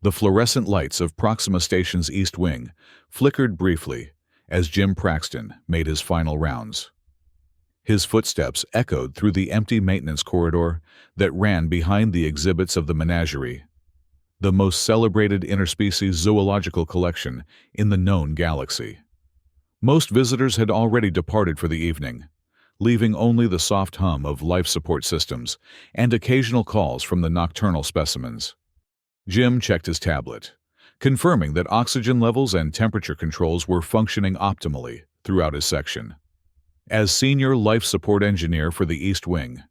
The fluorescent lights of Proxima Station's East Wing flickered briefly as Jim Praxton made his final rounds. His footsteps echoed through the empty maintenance corridor that ran behind the exhibits of the menagerie, the most celebrated interspecies zoological collection in the known galaxy. Most visitors had already departed for the evening, leaving only the soft hum of life support systems and occasional calls from the nocturnal specimens. Jim checked his tablet, confirming that oxygen levels and temperature controls were functioning optimally throughout his section. As senior life support engineer for the East Wing,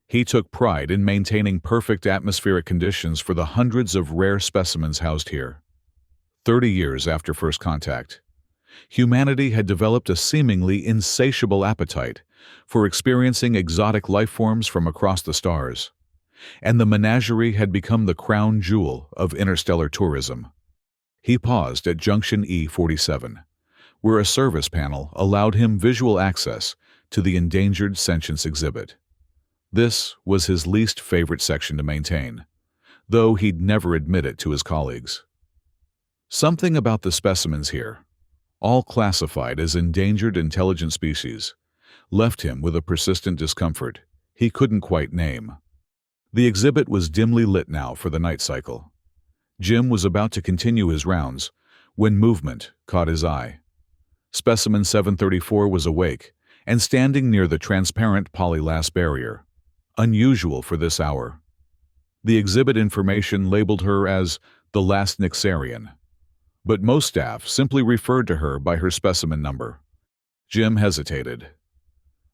he took pride in maintaining perfect atmospheric conditions for the hundreds of rare specimens housed here. 30 years after first contact, humanity had developed a seemingly insatiable appetite for experiencing exotic life forms from across the stars, and the menagerie had become the crown jewel of interstellar tourism. He paused at Junction E47, where a service panel allowed him visual access to the endangered sentience exhibit. This was his least favorite section to maintain, though he'd never admit it to his colleagues. Something about the specimens here, all classified as endangered intelligent species, left him with a persistent discomfort he couldn't quite name. The exhibit was dimly lit now for the night cycle. Jim was about to continue his rounds when movement caught his eye. Specimen 734 was awake and standing near the transparent polyglass barrier, unusual for this hour. The exhibit information labeled her as the last Nyxarian, but most staff simply referred to her by her specimen number. Jim hesitated,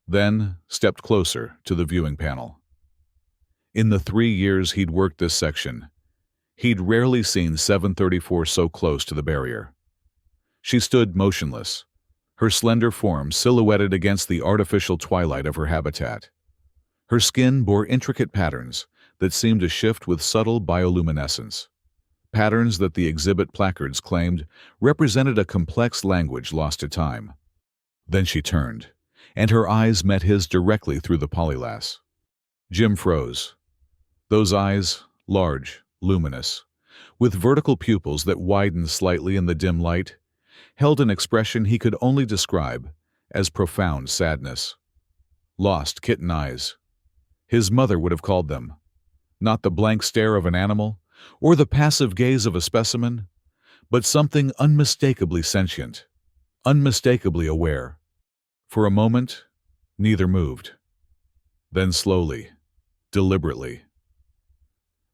then stepped closer to the viewing panel. In the 3 years he'd worked this section, he'd rarely seen 734 so close to the barrier. She stood motionless, her slender form silhouetted against the artificial twilight of her habitat. Her skin bore intricate patterns that seemed to shift with subtle bioluminescence, patterns that the exhibit placards claimed represented a complex language lost to time. Then she turned, and her eyes met his directly through the polyglass. Jim froze. Those eyes, large, luminous, with vertical pupils that widened slightly in the dim light, held an expression he could only describe as profound sadness. Lost kitten eyes. His mother would have called them. Not the blank stare of an animal, or the passive gaze of a specimen, but something unmistakably sentient, unmistakably aware. For a moment, neither moved. Then slowly, deliberately,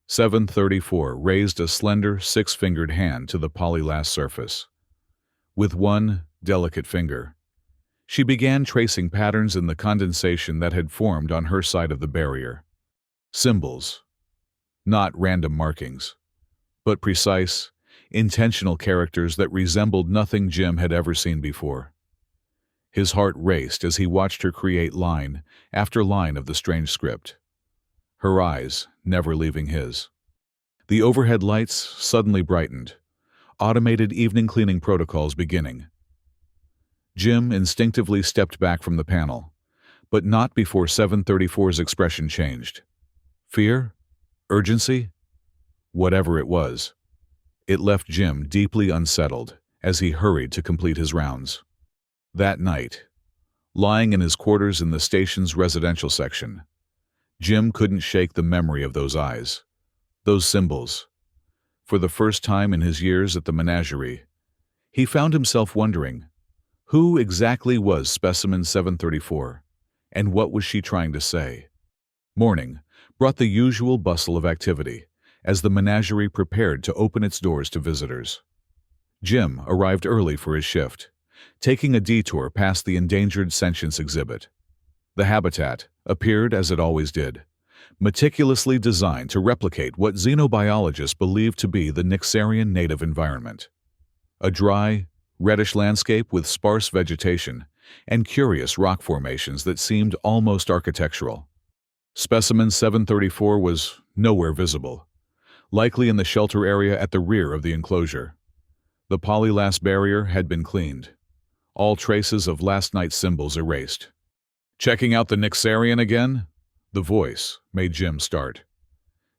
734 raised a slender, six-fingered hand to the polyglass surface. With one delicate finger, she began tracing patterns in the condensation that had formed on her side of the barrier. Symbols, not random markings, but precise, intentional characters that resembled nothing Jim had ever seen before. His heart raced as he watched her create line after line of the strange script, her eyes never leaving his. The overhead lights suddenly brightened, automated evening cleaning protocols beginning. Jim instinctively stepped back from the panel, but not before 734's expression changed. Fear? Urgency? Whatever it was, it left Jim deeply unsettled as he hurried to complete his rounds. That night, lying in his quarters in the station's residential section, Jim couldn't shake the memory of those eyes, those symbols. For the first time in his years at the menagerie, he found himself wondering, who exactly was Specimen 734, and what was she trying to say? Morning brought the usual bustle of activity as the menagerie prepared to open its doors to visitors. Jim arrived early for his shift, taking a detour past the endangered sentience exhibit. The habitat appeared as it always did, meticulously designed to replicate what xenobiologists believed to be the Nyxarian native environment. A dry, reddish landscape with sparse vegetation and curious rock formations that seemed almost architectural. Specimen 734 was nowhere visible, likely in the shelter area at the rear of the enclosure. The polyglass barrier had been cleaned, all traces of last night's symbols erased. Checking out the Nyxarian again? The voice made Jim start.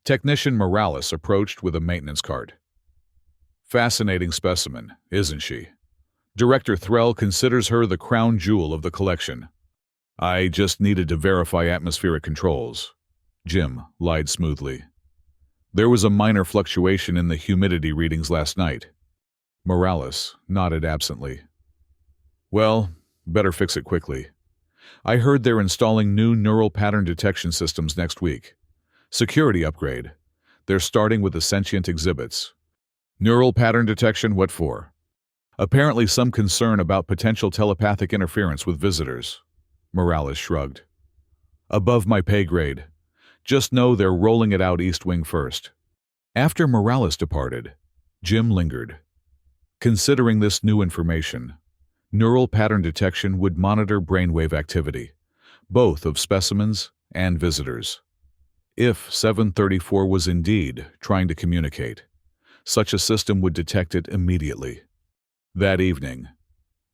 Technician Morales approached with a maintenance cart. Fascinating specimen, isn't she? Director Threll considers her the crown jewel of the collection. I just needed to verify atmospheric controls. Jim lied smoothly. There was a minor fluctuation in the humidity readings last night. Morales nodded absently. Well, better fix it quickly. I heard they're installing new neural pattern detection systems next week. Security upgrade. They're starting with the sentient exhibits. Neural pattern detection, what for? Apparently some concern about potential telepathic interference with visitors. Morales shrugged. Above my pay grade. Just know they're rolling it out East Wing first. After Morales departed, Jim lingered. Considering this new information, neural pattern detection would monitor brainwave activity, both of specimens and visitors. If 734 was indeed trying to communicate, such a system would detect it immediately. That evening,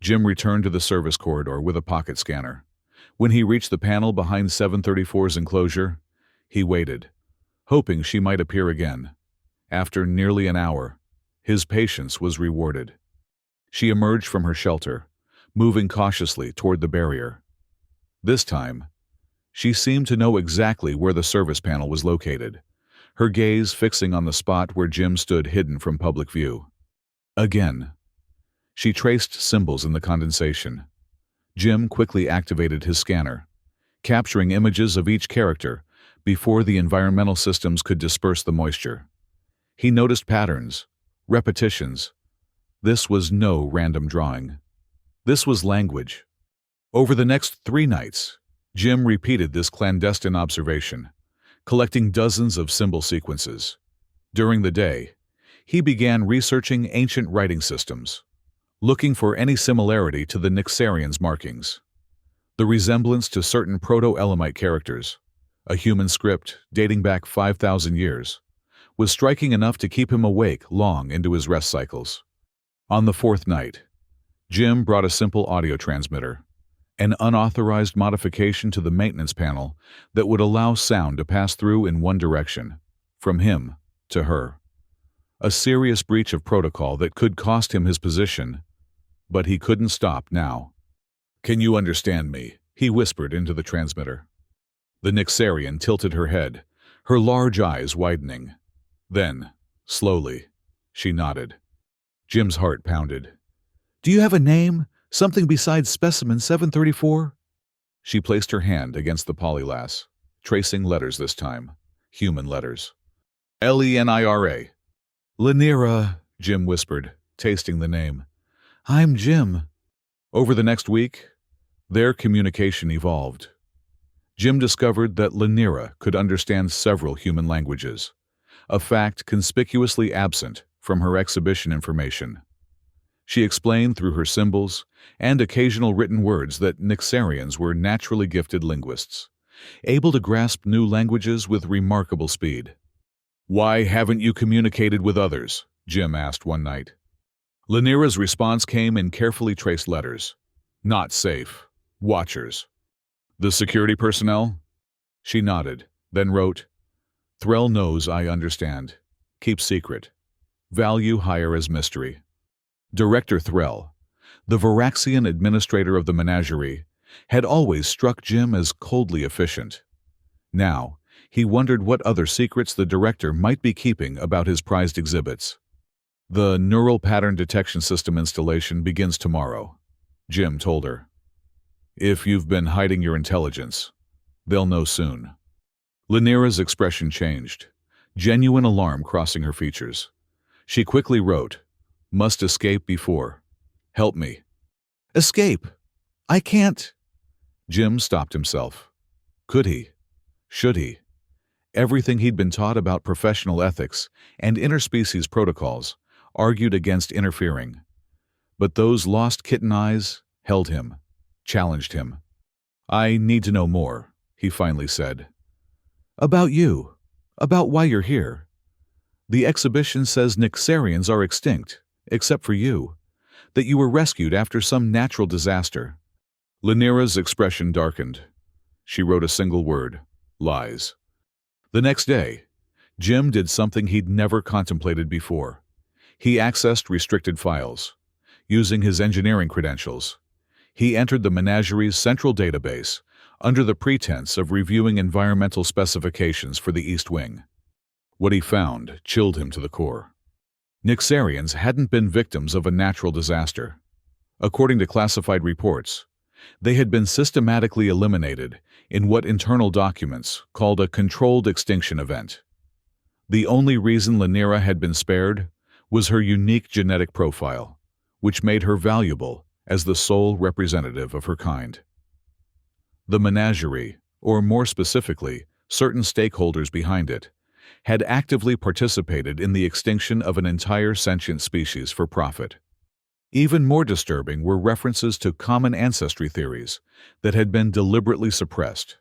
Jim returned to the service corridor with a pocket scanner. When he reached the panel behind 734's enclosure, he waited, hoping she might appear again. After nearly an hour, his patience was rewarded. She emerged from her shelter, moving cautiously toward the barrier. This time, she seemed to know exactly where the service panel was located, her gaze fixing on the spot where Jim stood hidden from public view. Again, she traced symbols in the condensation. Jim quickly activated his scanner, capturing images of each character before the environmental systems could disperse the moisture. He noticed patterns, repetitions. This was no random drawing. This was language. Over the next 3 nights, Jim repeated this clandestine observation, collecting dozens of symbol sequences. During the day, he began researching ancient writing systems, looking for any similarity to the Nyxarians' markings. The resemblance to certain Proto-Elamite characters, a human script dating back 5,000 years, was striking enough to keep him awake long into his rest cycles. On the 4th night, Jim brought a simple audio transmitter, an unauthorized modification to the maintenance panel that would allow sound to pass through in one direction, from him to her. A serious breach of protocol that could cost him his position, but he couldn't stop now. "Can you understand me?" he whispered into the transmitter. The Nyxarian tilted her head, her large eyes widening. Then, slowly, she nodded. Jim's heart pounded. "Do you have a name? Something besides Specimen 734? She placed her hand against the polylass, tracing letters this time, human letters. Lenira. Lenira, Jim whispered, tasting the name. I'm Jim. Over the next week, their communication evolved. Jim discovered that Lenira could understand several human languages, a fact conspicuously absent from her exhibition information. She explained through her symbols and occasional written words that Nyxarians were naturally gifted linguists, able to grasp new languages with remarkable speed. "Why haven't you communicated with others?" Jim asked one night. Lenira's response came in carefully traced letters. "Not safe. Watchers." "The security personnel?" She nodded, then wrote, "Threll knows I understand. Keep secret. Value higher as mystery." Director Threll, the Varaxian administrator of the menagerie, had always struck Jim as coldly efficient. Now, he wondered what other secrets the director might be keeping about his prized exhibits. "The neural pattern detection system installation begins tomorrow," Jim told her. "If you've been hiding your intelligence, they'll know soon." Lenira's expression changed, genuine alarm crossing her features. She quickly wrote, "Must escape before. Help me." "Escape? I can't." Jim stopped himself. Could he? Should he? Everything he'd been taught about professional ethics and interspecies protocols argued against interfering. But those lost kitten eyes held him, challenged him. "I need to know more," he finally said. "About you. About why you're here. The exhibition says Nyxarians are extinct, except for you, that you were rescued after some natural disaster." Lenira's expression darkened. She wrote a single word, lies. The next day, Jim did something he'd never contemplated before. He accessed restricted files. Using his engineering credentials, he entered the menagerie's central database under the pretense of reviewing environmental specifications for the East Wing. What he found chilled him to the core. Nixarians hadn't been victims of a natural disaster. According to classified reports, they had been systematically eliminated in what internal documents called a controlled extinction event. The only reason Lanira had been spared was her unique genetic profile, which made her valuable as the sole representative of her kind. The menagerie, or more specifically, certain stakeholders behind it, had actively participated in the extinction of an entire sentient species for profit. Even more disturbing were references to common ancestry theories that had been deliberately suppressed.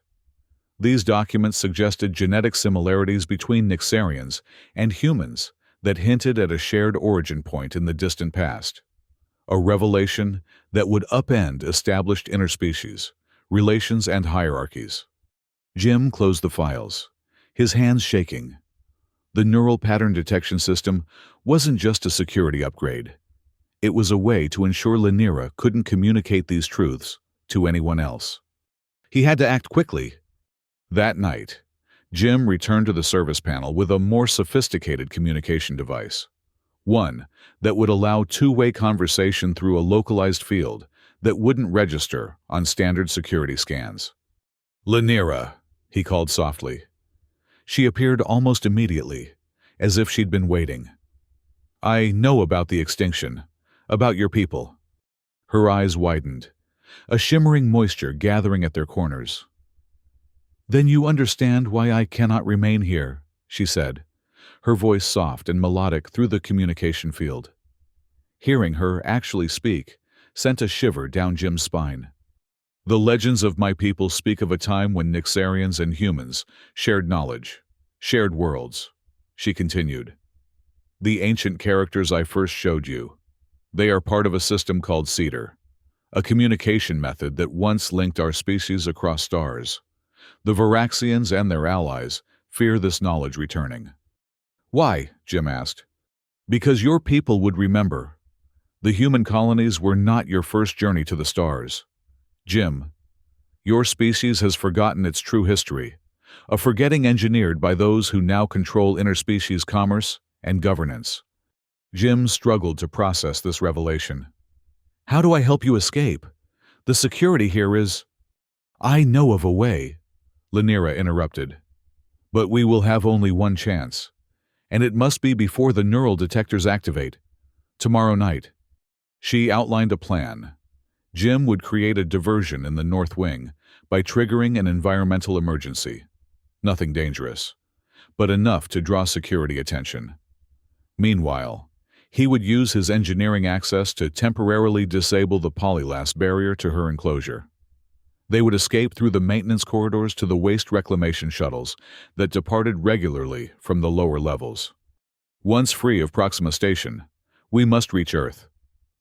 These documents suggested genetic similarities between Nixarians and humans that hinted at a shared origin point in the distant past. A revelation that would upend established interspecies relations and hierarchies. Jim closed the files, his hands shaking. The neural pattern detection system wasn't just a security upgrade. It was a way to ensure Lanira couldn't communicate these truths to anyone else. He had to act quickly. That night, Jim returned to the service panel with a more sophisticated communication device. One that would allow two-way conversation through a localized field that wouldn't register on standard security scans. "Lanira," he called softly. She appeared almost immediately, as if she'd been waiting. "I know about the extinction, about your people." Her eyes widened, a shimmering moisture gathering at their corners. "Then you understand why I cannot remain here," she said, her voice soft and melodic through the communication field. Hearing her actually speak sent a shiver down Jim's spine. "The legends of my people speak of a time when Nixarians and humans shared knowledge, shared worlds," she continued. "The ancient characters I first showed you, they are part of a system called Cedar, a communication method that once linked our species across stars. The Varaxians and their allies fear this knowledge returning." "Why?" Jim asked. "Because your people would remember. The human colonies were not your first journey to the stars. Jim, your species has forgotten its true history, a forgetting engineered by those who now control interspecies commerce and governance." Jim struggled to process this revelation. "How do I help you escape? The security here is—" "I know of a way," Lanira interrupted. "But we will have only one chance, and it must be before the neural detectors activate. Tomorrow night." She outlined a plan. Jim would create a diversion in the North Wing by triggering an environmental emergency. Nothing dangerous, but enough to draw security attention. Meanwhile, he would use his engineering access to temporarily disable the polylass barrier to her enclosure. They would escape through the maintenance corridors to the waste reclamation shuttles that departed regularly from the lower levels. "Once free of Proxima Station, we must reach Earth,"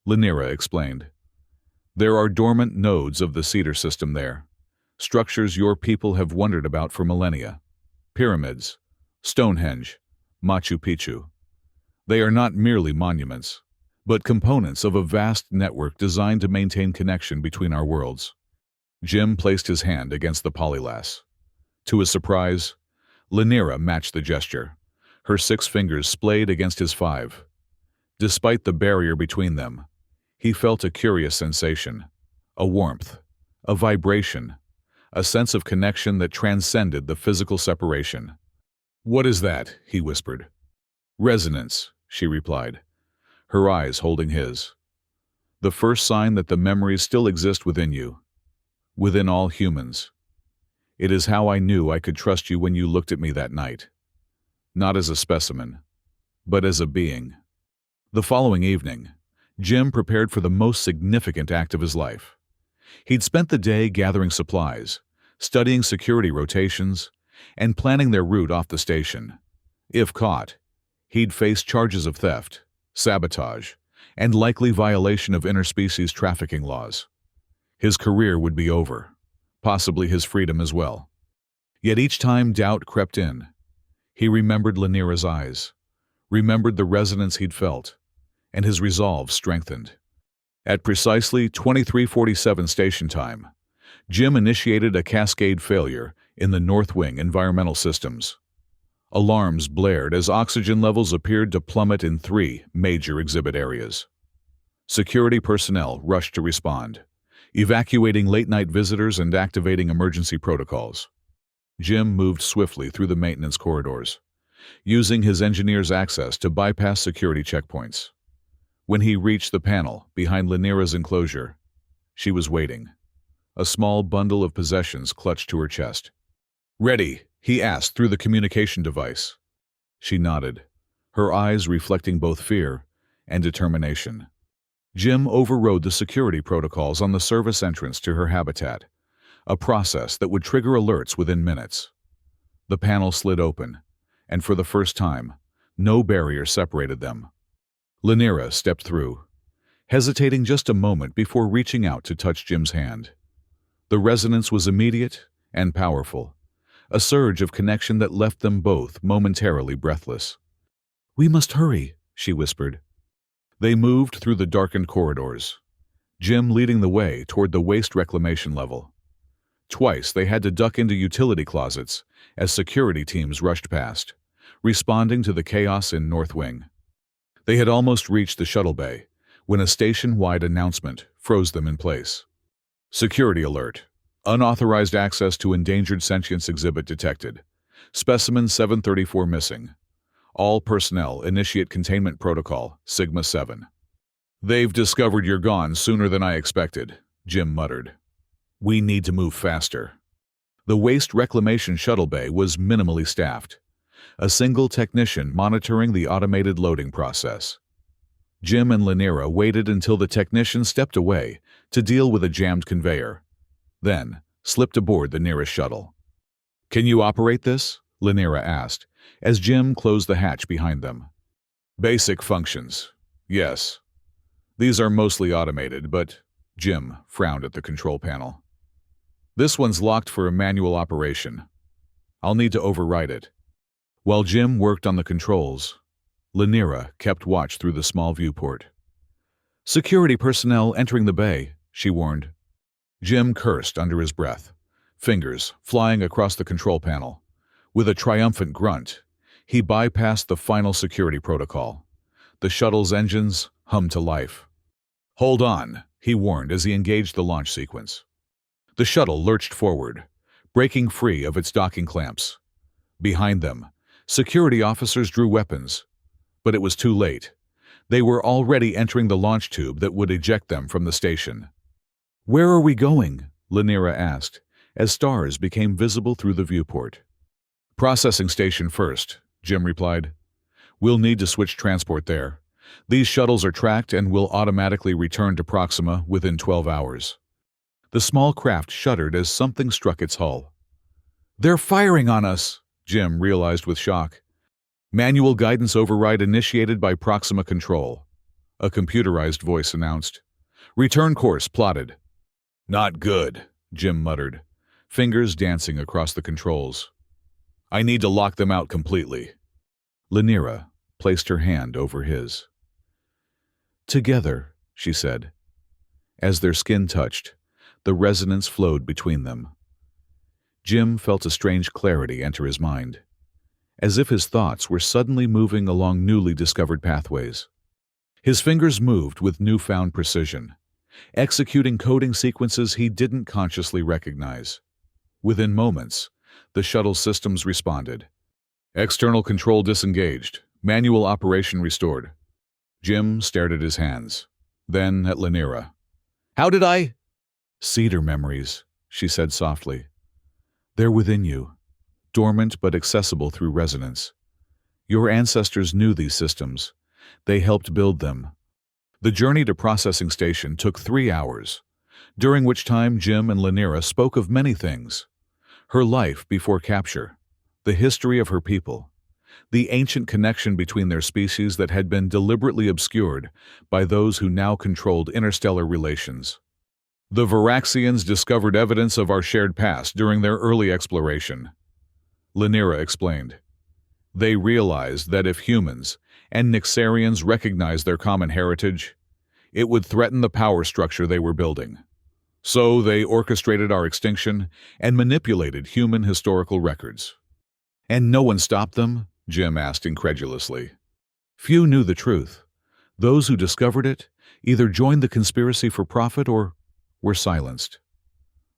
Lanira explained. "There are dormant nodes of the Cedar system there, structures your people have wondered about for millennia. Pyramids, Stonehenge, Machu Picchu. They are not merely monuments, but components of a vast network designed to maintain connection between our worlds." Jim placed his hand against the polylass. To his surprise, Lanira matched the gesture, her 6 fingers splayed against his 5. Despite the barrier between them, he felt a curious sensation, a warmth, a vibration, a sense of connection that transcended the physical separation. "What is that?" he whispered. "Resonance," she replied, her eyes holding his. "The first sign that the memories still exist within you, within all humans. It is how I knew I could trust you when you looked at me that night. Not as a specimen, but as a being." The following evening, Jim prepared for the most significant act of his life. He'd spent the day gathering supplies, studying security rotations, and planning their route off the station. If caught, he'd face charges of theft, sabotage, and likely violation of interspecies trafficking laws. His career would be over, possibly his freedom as well. Yet each time doubt crept in, he remembered Lanira's eyes, remembered the resonance he'd felt, and his resolve strengthened. At precisely 23:47 station time, Jim initiated a cascade failure in the North Wing environmental systems. Alarms blared as oxygen levels appeared to plummet in 3 major exhibit areas. Security personnel rushed to respond, evacuating late-night visitors and activating emergency protocols. Jim moved swiftly through the maintenance corridors, using his engineer's access to bypass security checkpoints. When he reached the panel behind Lanira's enclosure, she was waiting, a small bundle of possessions clutched to her chest. "Ready?" he asked through the communication device. She nodded, her eyes reflecting both fear and determination. Jim overrode the security protocols on the service entrance to her habitat, a process that would trigger alerts within minutes. The panel slid open, and for the first time, no barrier separated them. Lanira stepped through, hesitating just a moment before reaching out to touch Jim's hand. The resonance was immediate and powerful, a surge of connection that left them both momentarily breathless. "We must hurry," she whispered. They moved through the darkened corridors, Jim leading the way toward the waste reclamation level. Twice they had to duck into utility closets as security teams rushed past, responding to the chaos in North Wing. They had almost reached the shuttle bay when a station-wide announcement froze them in place. "Security alert. Unauthorized access to endangered sentience exhibit detected. Specimen 734 missing. All personnel initiate containment protocol, Sigma 7. "They've discovered you're gone sooner than I expected," Jim muttered. "We need to move faster." The waste reclamation shuttle bay was minimally staffed, a single technician monitoring the automated loading process. Jim and Lanira waited until the technician stepped away to deal with a jammed conveyor, then slipped aboard the nearest shuttle. "Can you operate this?" Lanira asked, as Jim closed the hatch behind them. "Basic functions, yes. These are mostly automated, but..." Jim frowned at the control panel. "This one's locked for a manual operation. I'll need to override it." While Jim worked on the controls, Lanira kept watch through the small viewport. "Security personnel entering the bay," she warned. Jim cursed under his breath, fingers flying across the control panel. With a triumphant grunt, he bypassed the final security protocol. The shuttle's engines hummed to life. "Hold on," he warned as he engaged the launch sequence. The shuttle lurched forward, breaking free of its docking clamps. Behind them, security officers drew weapons, but it was too late. They were already entering the launch tube that would eject them from the station. "Where are we going?" Lanira asked, as stars became visible through the viewport. "Processing station first," Jim replied. "We'll need to switch transport there. These shuttles are tracked and will automatically return to Proxima within 12 hours. The small craft shuddered as something struck its hull. "They're firing on us," Jim realized with shock. "Manual guidance override initiated by Proxima Control," a computerized voice announced. "Return course plotted." "Not good," Jim muttered, fingers dancing across the controls. "I need to lock them out completely." Lanira placed her hand over his. "Together," she said. As their skin touched, the resonance flowed between them. Jim felt a strange clarity enter his mind, as if his thoughts were suddenly moving along newly discovered pathways. His fingers moved with newfound precision, executing coding sequences he didn't consciously recognize. Within moments, the shuttle systems responded. "External control disengaged. Manual operation restored." Jim stared at his hands, then at Lanira. "How did I—" "Cedar memories," she said softly. "They're within you, dormant but accessible through resonance. Your ancestors knew these systems. They helped build them." The journey to processing station took 3 hours, during which time Jim and Lanira spoke of many things. Her life before capture, the history of her people, the ancient connection between their species that had been deliberately obscured by those who now controlled interstellar relations. "The Varaxians discovered evidence of our shared past during their early exploration," Lanira explained. "They realized that if humans and Nixarians recognized their common heritage, it would threaten the power structure they were building. So they orchestrated our extinction and manipulated human historical records. And no one stopped them? Jim asked incredulously. Few knew the truth. Those who discovered it either joined the conspiracy for profit or were silenced.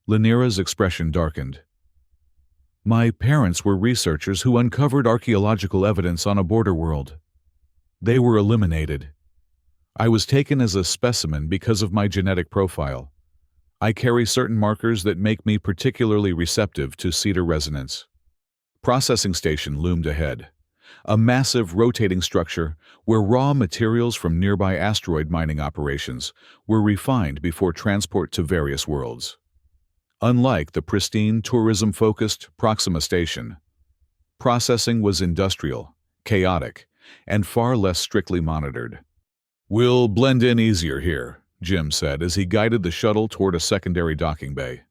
Lanira's expression darkened. My parents were researchers who uncovered archaeological evidence on a border world. They were eliminated. I was taken as a specimen because of my genetic profile. I carry certain markers that make me particularly receptive to cedar resonance. Processing station loomed ahead. A massive rotating structure where raw materials from nearby asteroid mining operations were refined before transport to various worlds. Unlike the pristine, tourism-focused Proxima station, processing was industrial, chaotic, and far less strictly monitored. We'll blend in easier here, Jim said as he guided the shuttle toward a secondary docking bay.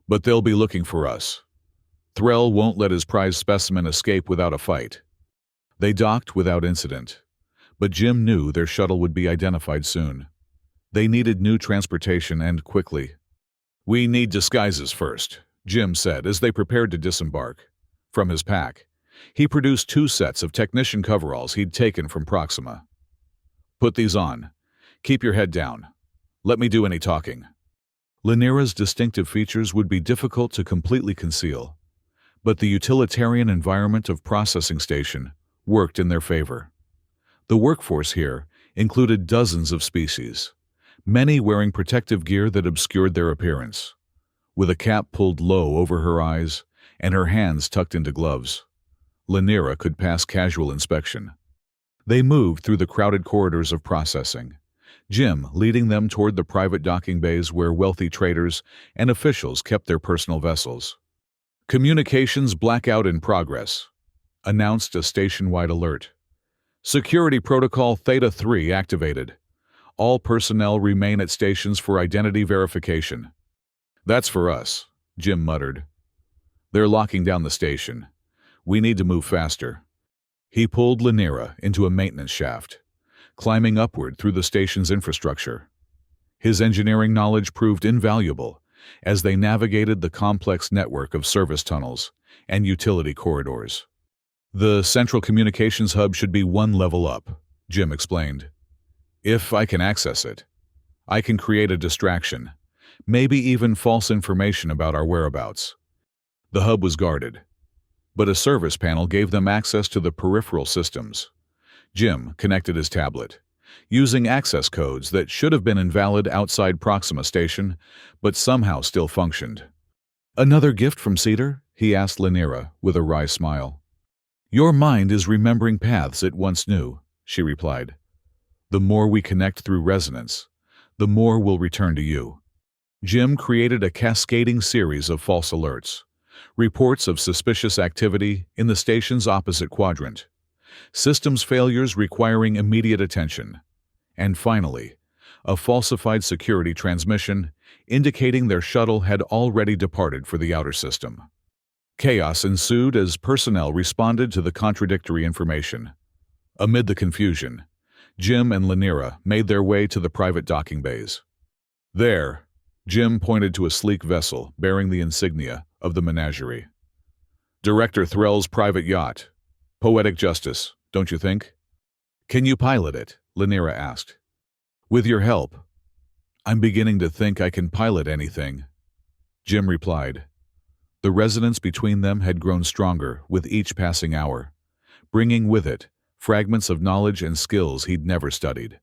But they'll be looking for us. Threll won't let his prize specimen escape without a fight. They docked without incident, but Jim knew their shuttle would be identified soon. They needed new transportation and quickly. We need disguises first, Jim said as they prepared to disembark. From his pack, he produced 2 sets of technician coveralls he'd taken from Proxima. Put these on. Keep your head down. Let me do any talking. Lanira's distinctive features would be difficult to completely conceal, but the utilitarian environment of Processing Station worked in their favor. The workforce here included dozens of species, many wearing protective gear that obscured their appearance. With a cap pulled low over her eyes and her hands tucked into gloves, Lanira could pass casual inspection. They moved through the crowded corridors of processing, Jim leading them toward the private docking bays where wealthy traders and officials kept their personal vessels. Communications blackout in progress, announced a station-wide alert. Security Protocol Theta 3 activated. All personnel remain at stations for identity verification. That's for us, Jim muttered. They're locking down the station. We need to move faster. He pulled Lanira into a maintenance shaft, climbing upward through the station's infrastructure. His engineering knowledge proved invaluable as they navigated the complex network of service tunnels and utility corridors. The central communications hub should be 1 level up, Jim explained. If I can access it, I can create a distraction, maybe even false information about our whereabouts. The hub was guarded, but a service panel gave them access to the peripheral systems. Jim connected his tablet, using access codes that should have been invalid outside Proxima Station, but somehow still functioned. Another gift from Cedar? He asked Lanira with a wry smile. Your mind is remembering paths it once knew, she replied. The more we connect through resonance, the more will return to you. Jim created a cascading series of false alerts, reports of suspicious activity in the station's opposite quadrant, systems failures requiring immediate attention, and finally, a falsified security transmission indicating their shuttle had already departed for the outer system. Chaos ensued as personnel responded to the contradictory information. Amid the confusion, Jim and Lanira made their way to the private docking bays. There, Jim pointed to a sleek vessel bearing the insignia of the menagerie. Director Threll's private yacht. Poetic justice, don't you think? Can you pilot it? Lanira asked. With your help. I'm beginning to think I can pilot anything, Jim replied. The resonance between them had grown stronger with each passing hour, bringing with it fragments of knowledge and skills he'd never studied.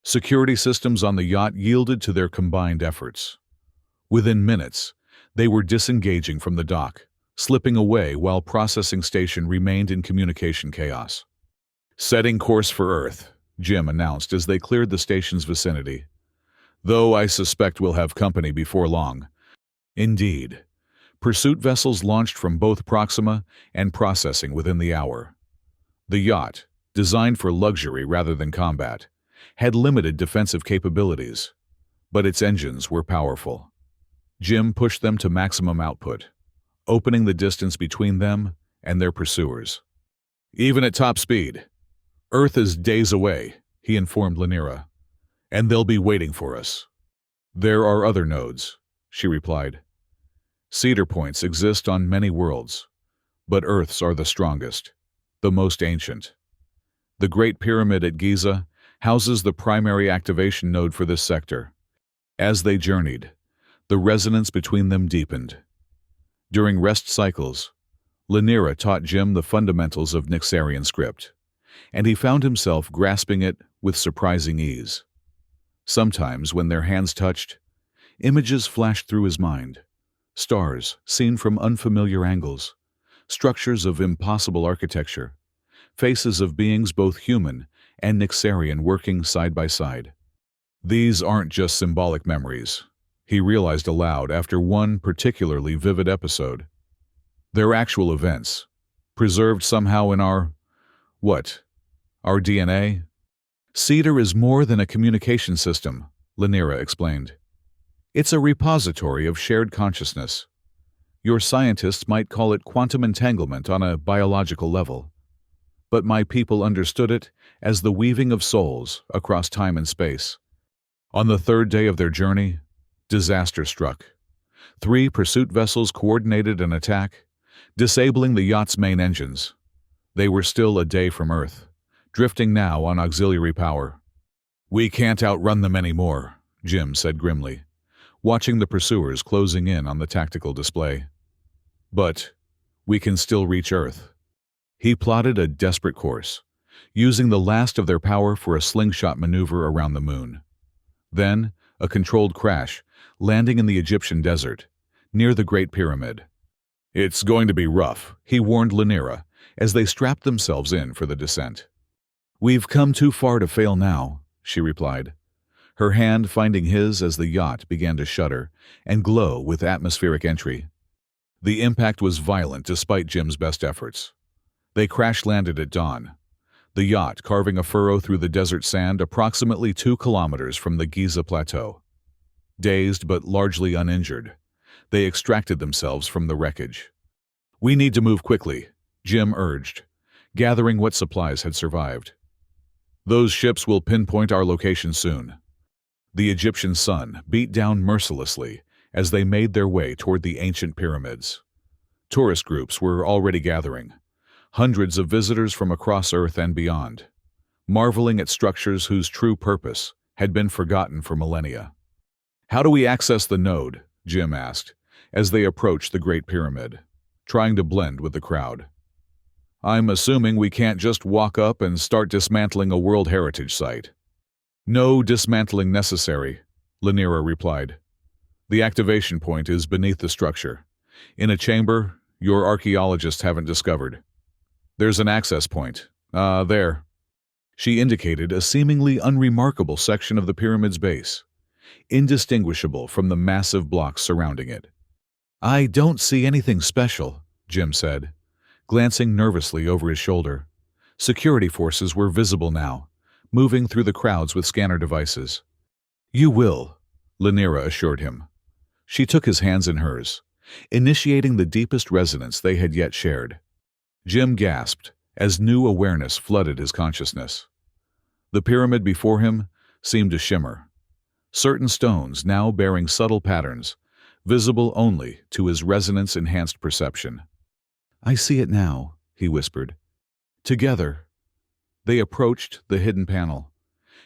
Security systems on the yacht yielded to their combined efforts. Within minutes, they were disengaging from the dock, slipping away while Processing Station remained in communication chaos. Setting course for Earth, Jim announced as they cleared the station's vicinity. Though I suspect we'll have company before long. Indeed. Pursuit vessels launched from both Proxima and Processing within the hour. The yacht, designed for luxury rather than combat, had limited defensive capabilities, but its engines were powerful. Jim pushed them to maximum output, opening the distance between them and their pursuers. Even at top speed, Earth is days away, he informed Lanira, and they'll be waiting for us. There are other nodes, she replied. Cedar points exist on many worlds, but Earth's are the strongest, the most ancient. The Great Pyramid at Giza houses the primary activation node for this sector. As they journeyed, the resonance between them deepened. During rest cycles, Lanira taught Jim the fundamentals of Nyxarian script, and he found himself grasping it with surprising ease. Sometimes, when their hands touched, images flashed through his mind. Stars seen from unfamiliar angles, structures of impossible architecture, faces of beings both human and Nyxarian working side by side. These aren't just symbolic memories, he realized aloud after one particularly vivid episode. They're actual events, preserved somehow in our DNA? Cedar is more than a communication system, Lanira explained. It's a repository of shared consciousness. Your scientists might call it quantum entanglement on a biological level, but my people understood it as the weaving of souls across time and space. On the third day of their journey, disaster struck. 3 pursuit vessels coordinated an attack, disabling the yacht's main engines. They were still a day from Earth, drifting now on auxiliary power. We can't outrun them anymore, Jim said grimly, watching the pursuers closing in on the tactical display. But we can still reach Earth. He plotted a desperate course, using the last of their power for a slingshot maneuver around the moon. Then, a controlled crash, landing in the Egyptian desert, near the Great Pyramid. It's going to be rough, he warned Lanira, as they strapped themselves in for the descent. We've come too far to fail now, she replied, her hand finding his as the yacht began to shudder and glow with atmospheric entry. The impact was violent despite Jim's best efforts. They crash-landed at dawn, the yacht carving a furrow through the desert sand approximately 2 kilometers from the Giza Plateau. Dazed but largely uninjured, they extracted themselves from the wreckage. We need to move quickly, Jim urged, gathering what supplies had survived. Those ships will pinpoint our location soon. The Egyptian sun beat down mercilessly as they made their way toward the ancient pyramids. Tourist groups were already gathering, hundreds of visitors from across Earth and beyond, marveling at structures whose true purpose had been forgotten for millennia. How do we access the node? Jim asked, as they approached the Great Pyramid, trying to blend with the crowd. I'm assuming we can't just walk up and start dismantling a World Heritage Site. No dismantling necessary, Lanira replied. The activation point is beneath the structure, in a chamber your archaeologists haven't discovered. There's an access point. There. She indicated a seemingly unremarkable section of the pyramid's base, indistinguishable from the massive blocks surrounding it. I don't see anything special, Jim said, glancing nervously over his shoulder. Security forces were visible now, moving through the crowds with scanner devices. You will, Lanira assured him. She took his hands in hers, initiating the deepest resonance they had yet shared. Jim gasped as new awareness flooded his consciousness. The pyramid before him seemed to shimmer, certain stones now bearing subtle patterns, visible only to his resonance-enhanced perception. I see it now, he whispered. Together, they approached the hidden panel.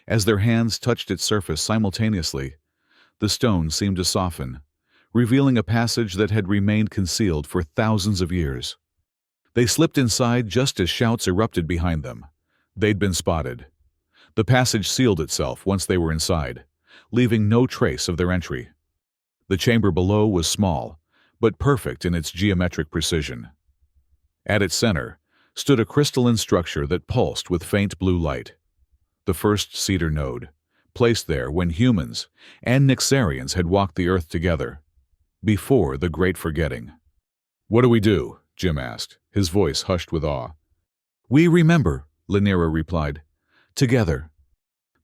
As their hands touched its surface simultaneously, the stone seemed to soften, revealing a passage that had remained concealed for thousands of years. They slipped inside just as shouts erupted behind them. They'd been spotted. The passage sealed itself once they were inside, leaving no trace of their entry. The chamber below was small, but perfect in its geometric precision. At its center stood a crystalline structure that pulsed with faint blue light. The first cedar node, placed there when humans and Nyxarians had walked the earth together, before the Great Forgetting. What do we do? Jim asked, his voice hushed with awe. We remember, Lanira replied. Together.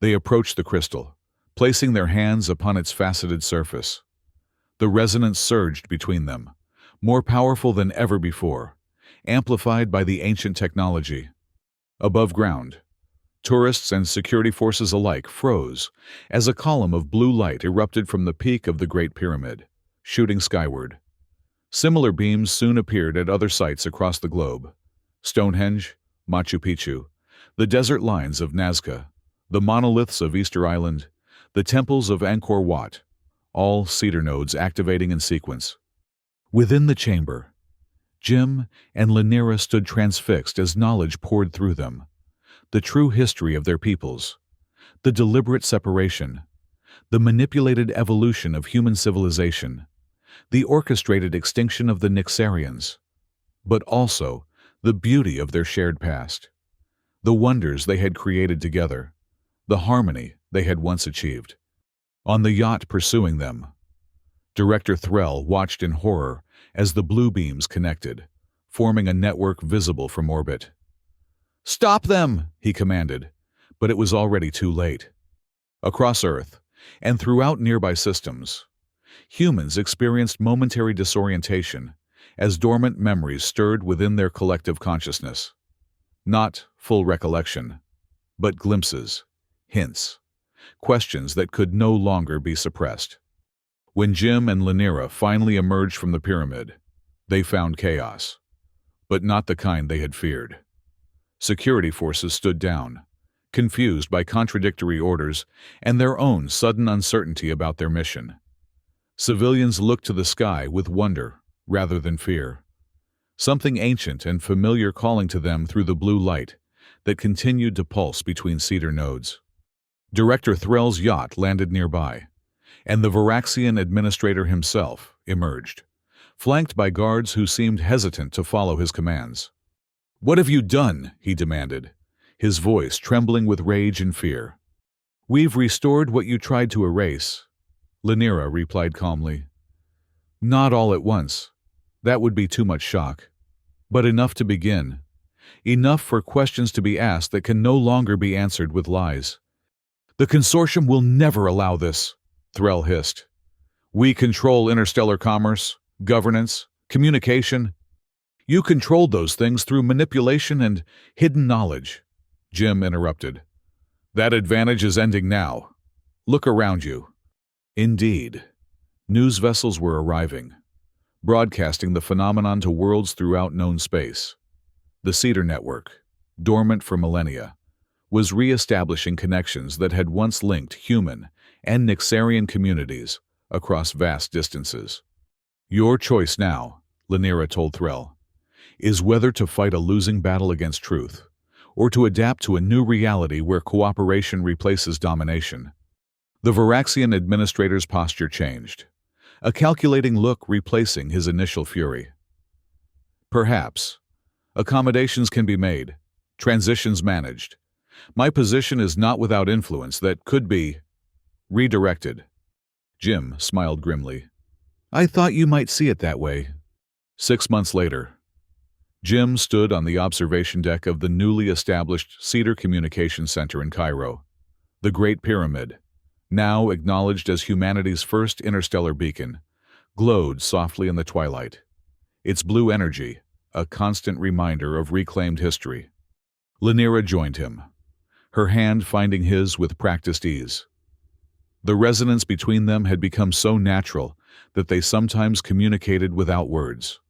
They approached the crystal, placing their hands upon its faceted surface. The resonance surged between them, more powerful than ever before, amplified by the ancient technology. Above ground, Tourists and security forces alike froze as a column of blue light erupted from the peak of the Great Pyramid, shooting skyward. Similar beams soon appeared at other sites across the globe: Stonehenge, Machu Picchu, the desert lines of Nazca, the monoliths of Easter Island, the temples of Angkor Wat, all cedar nodes activating in sequence. Within the chamber, Jim and Lanira stood transfixed as knowledge poured through them. The true history of their peoples, the deliberate separation, the manipulated evolution of human civilization, the orchestrated extinction of the Nyxarians, but also the beauty of their shared past, the wonders they had created together, the harmony they had once achieved. On the yacht pursuing them, Director Threll watched in horror as the blue beams connected, forming a network visible from orbit. "Stop them!" he commanded, but it was already too late. Across Earth, and throughout nearby systems, humans experienced momentary disorientation as dormant memories stirred within their collective consciousness. Not full recollection, but glimpses, hints, questions that could no longer be suppressed. When Jim and Lanira finally emerged from the pyramid, they found chaos, but not the kind they had feared. Security forces stood down, confused by contradictory orders and their own sudden uncertainty about their mission. Civilians looked to the sky with wonder rather than fear, something ancient and familiar calling to them through the blue light that continued to pulse between cedar nodes. Director Threll's yacht landed nearby, and the Varaxian administrator himself emerged, flanked by guards who seemed hesitant to follow his commands. "What have you done?" he demanded, his voice trembling with rage and fear. "We've restored what you tried to erase," Lanira replied calmly. "Not all at once. That would be too much shock. But enough to begin. Enough for questions to be asked that can no longer be answered with lies." "The consortium will never allow this," Threll hissed. "We control interstellar commerce, governance, communication. You controlled those things through manipulation and hidden knowledge," Jim interrupted. "That advantage is ending now. Look around you." Indeed, news vessels were arriving, broadcasting the phenomenon to worlds throughout known space. The Cedar Network, dormant for millennia, was re-establishing connections that had once linked human and Nyxarian communities across vast distances. "Your choice now," Lanira told Threll, "is whether to fight a losing battle against truth, or to adapt to a new reality where cooperation replaces domination." The Varaxian administrator's posture changed, a calculating look replacing his initial fury. "Perhaps. Accommodations can be made, transitions managed. My position is not without influence that could be redirected." Jim smiled grimly. "I thought you might see it that way." 6 months later, Jim stood on the observation deck of the newly established Cedar Communication Center in Cairo. The Great Pyramid, now acknowledged as humanity's first interstellar beacon, glowed softly in the twilight, its blue energy a constant reminder of reclaimed history. Lanira joined him, her hand finding his with practiced ease. The resonance between them had become so natural that they sometimes communicated without words,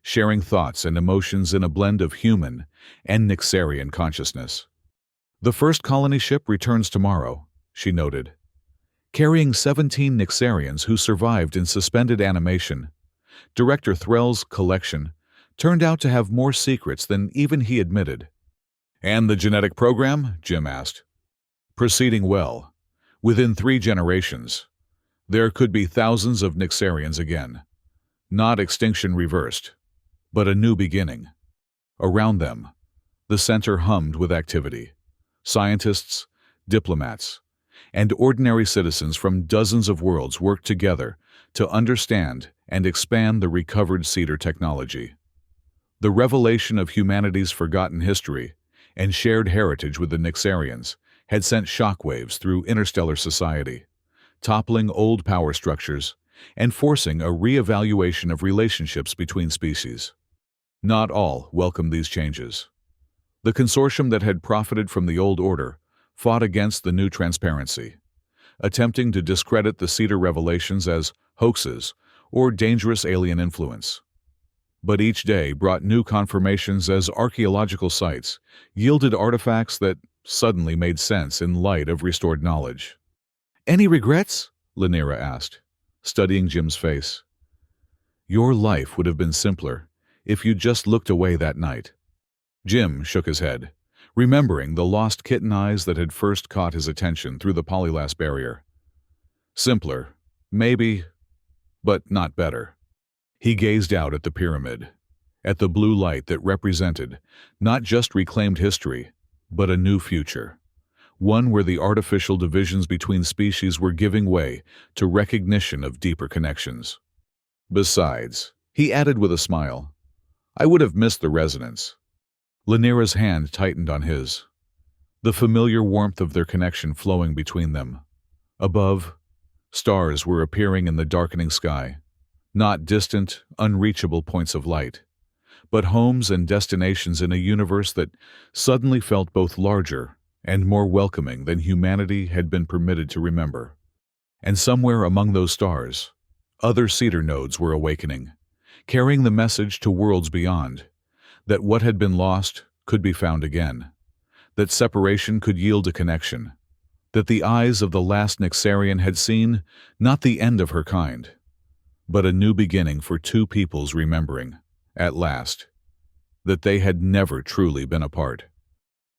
sharing thoughts and emotions in a blend of human and Nyxarian consciousness. "The first colony ship returns tomorrow," she noted, carrying 17 Nyxarians who survived in suspended animation. Director Threll's collection turned out to have more secrets than even he admitted. "And the genetic program?" Jim asked. "Proceeding well. Within 3 generations, there could be thousands of Nyxarians again. Not extinction reversed, but a new beginning." Around them, the center hummed with activity. Scientists, diplomats, and ordinary citizens from dozens of worlds worked together to understand and expand the recovered Cedar technology. The revelation of humanity's forgotten history and shared heritage with the Nyxarians had sent shockwaves through interstellar society, toppling old power structures and forcing a re-evaluation of relationships between species. Not all welcomed these changes. The consortium that had profited from the old order fought against the new transparency, attempting to discredit the Cedar revelations as hoaxes or dangerous alien influence. But each day brought new confirmations as archaeological sites yielded artifacts that suddenly made sense in light of restored knowledge. "Any regrets?" Lanira asked, studying Jim's face. "Your life would have been simpler if you just looked away that night." Jim shook his head, remembering the lost kitten eyes that had first caught his attention through the polyglass barrier. Simpler, maybe, but not better. He gazed out at the pyramid, at the blue light that represented not just reclaimed history, but a new future. One where the artificial divisions between species were giving way to recognition of deeper connections. Besides, he added with a smile, I would have missed the resonance. Lanira's hand tightened on his, the familiar warmth of their connection flowing between them. Above, stars were appearing in the darkening sky, not distant, unreachable points of light, but homes and destinations in a universe that suddenly felt both larger and more welcoming than humanity had been permitted to remember. And somewhere among those stars, other cedar nodes were awakening, carrying the message to worlds beyond, that what had been lost could be found again, that separation could yield a connection, that the eyes of the last Nixarian had seen not the end of her kind, but a new beginning for two peoples remembering, at last, that they had never truly been apart.